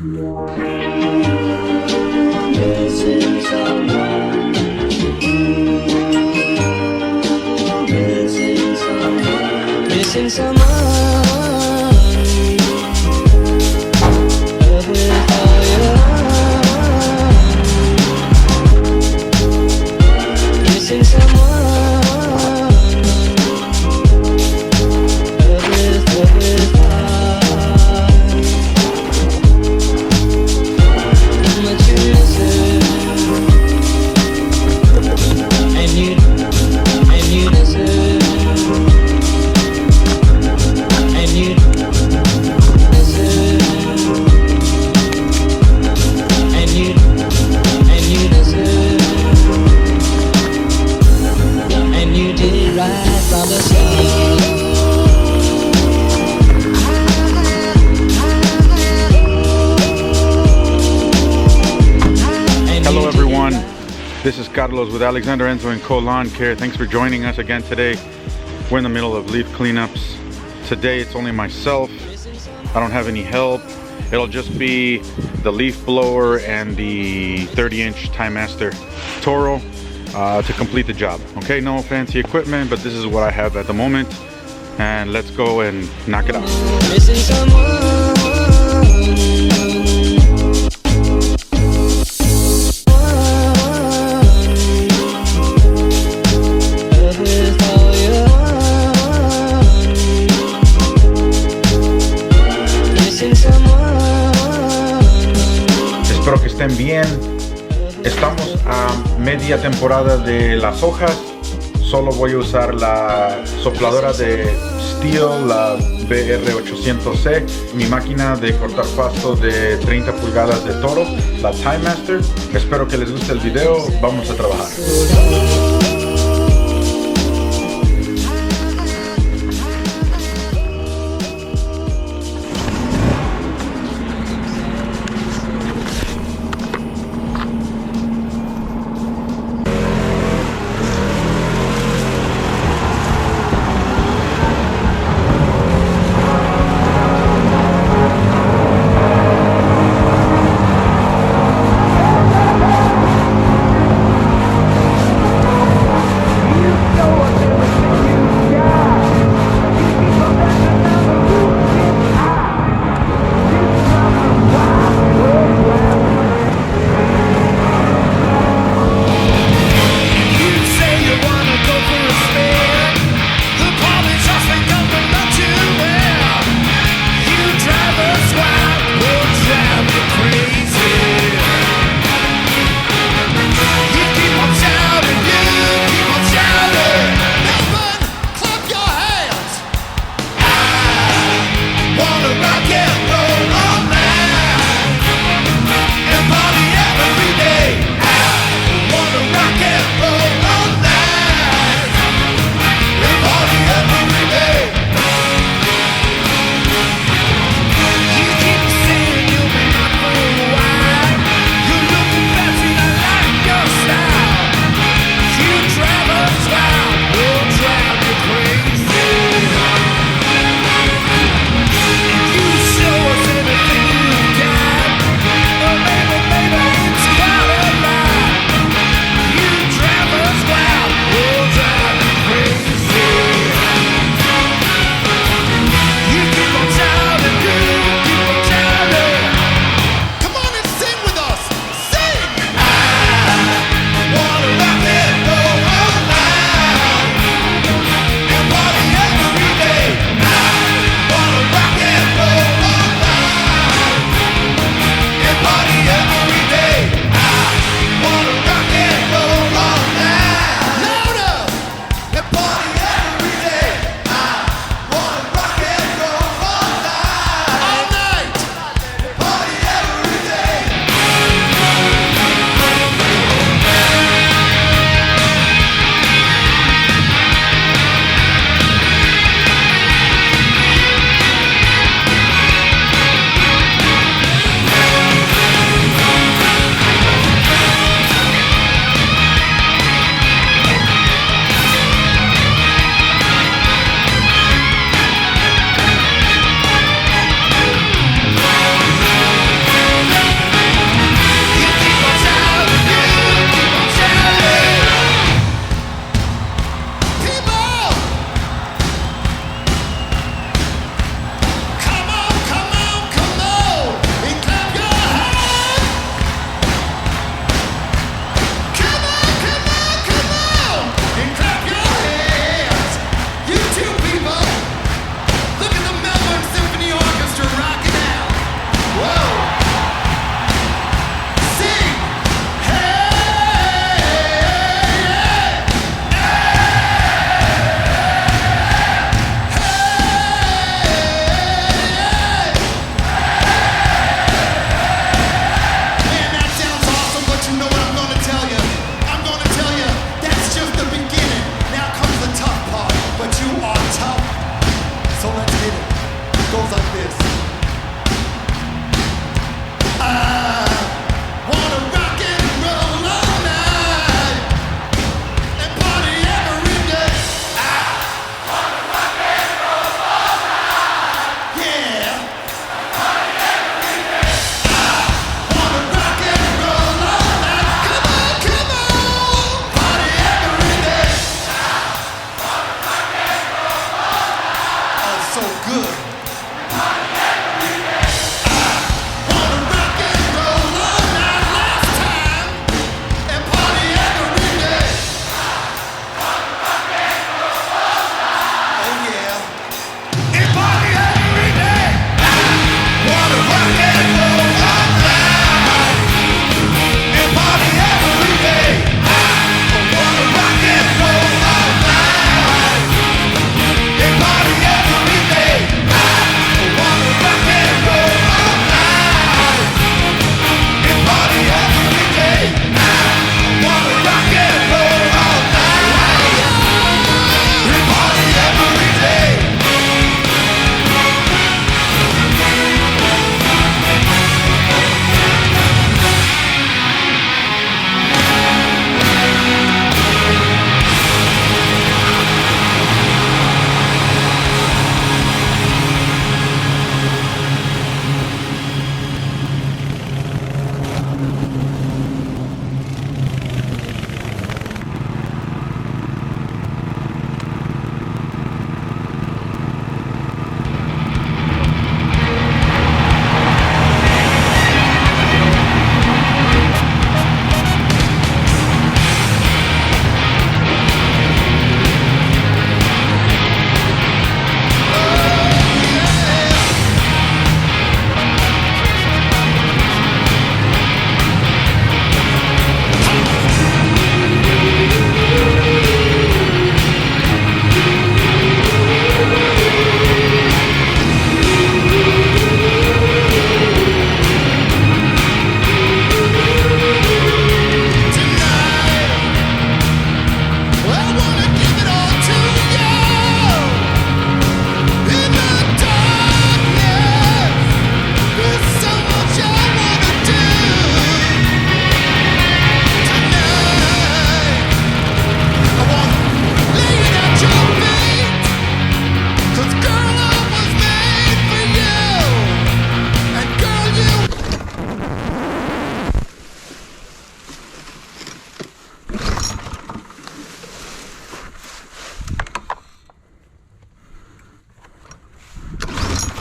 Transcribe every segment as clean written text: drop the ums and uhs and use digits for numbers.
Missing someone. Missing someone. Missing someone. Love with all your heart. Missing someone. Love with heart. How much you miss it. And you miss it. And you miss it. And you miss it. And you did it right from the start. Hello everyone, this is Carlos with Alexander, Enzo and Co Lawn Care. Thanks for joining us again today. We're in the middle of leaf cleanups. Today it's only myself. I don't have any help. It'll just be the leaf blower and the 30-inch Timemaster Toro to complete the job. Okay, no fancy equipment, but this is what I have at the moment. And let's go and knock it out. Missing someone. Love with all your heart. Missing someone. Espero que estén bien. Estamos a media temporada de las hojas. Solo voy a usar la sopladora de Steel, la BR800C, mi máquina de cortar pasto de 30 pulgadas de Toro, la Timemaster. Espero que les guste el video. Vamos a trabajar.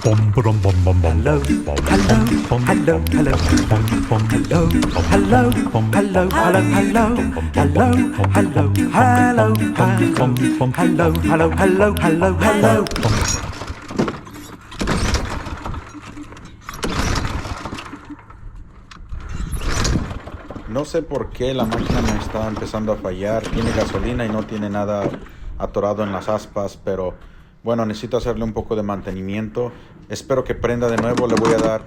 Hello, hello, hello, hello, hello, hello, hello, hello, hello, hello. No sé por qué la máquina me está empezando a fallar. Tiene gasolina y no tiene nada atorado en las aspas, pero bueno, necesito hacerle un poco de mantenimiento. Espero que prenda de nuevo. Le voy a dar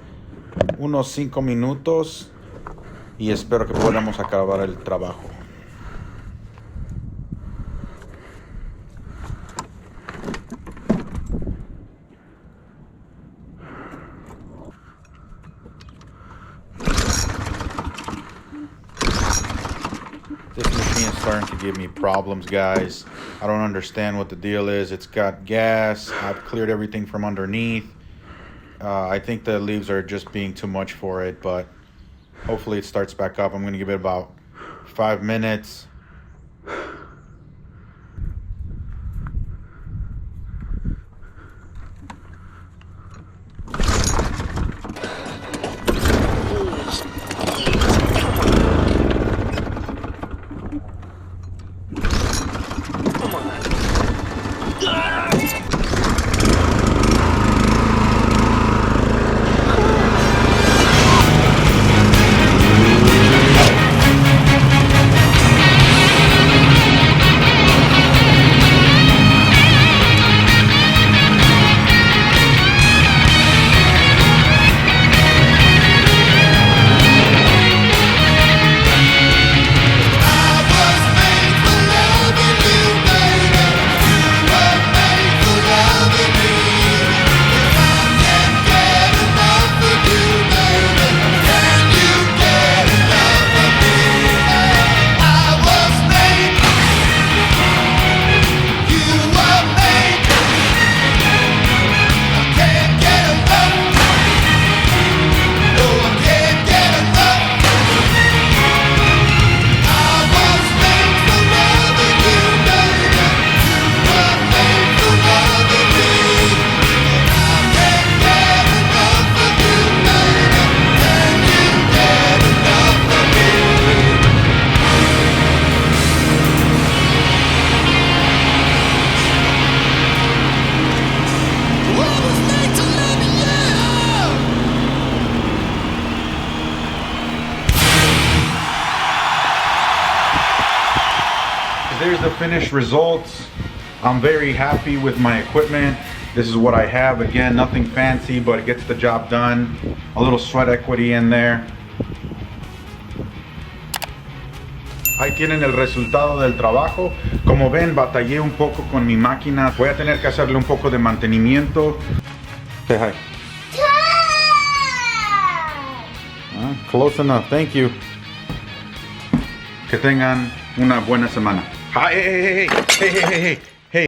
unos 5 minutos y espero que podamos acabar el trabajo. This machine is starting to give me problems, guys. I don't understand what the deal is. It's got gas. I've cleared everything from underneath. I think the leaves are just being too much for it, but hopefully it starts back up. I'm going to give it about 5 minutes. There's the finished results. I'm very happy with my equipment. This is what I have. Again, nothing fancy, but it gets the job done. A little sweat equity in there. Ahí tienen el resultado del trabajo. Como ven, batallé un poco con mi máquina. Voy a tener que hacerle un poco de mantenimiento. Say hi. Close enough. Thank you. Que tengan una buena semana. Hey, hey, hey, hey, hey, hey, hey, hey.